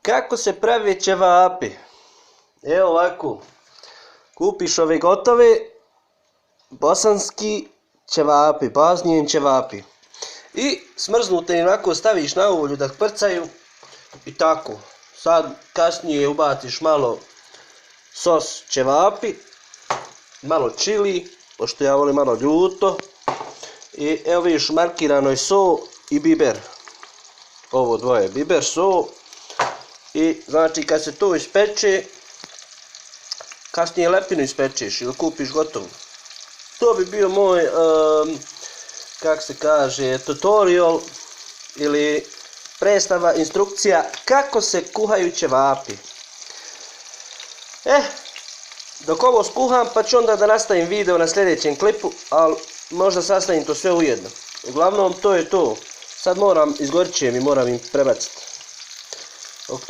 Kako se pravi ćevapi? Evo ovako. Kupiš ove gotove bosanski ćevapi, baznjen ćevapi. I smrznute onako staviš na ulju da kprcaju i tako. Sad kasnije ubaciš malo sos ćevapi, malo čili, pošto ja volim malo ljuto. I evo vidiš markirano je so i biber. Ovo dvoje, biber, so. I znači kad se to ispeče, kasnije lepinu ispečeš ili kupiš gotovu. To bi bio moj, kako se kaže, tutorial ili predstava, instrukcija kako se kuhaju ćevapi. Dok ovo skuham pa ću onda da nastavim video na sljedećem klipu, ali možda sastavim to sve ujedno. Uglavnom to je to. Sad moram, izgorit će mi, moram im prebaciti. Ok.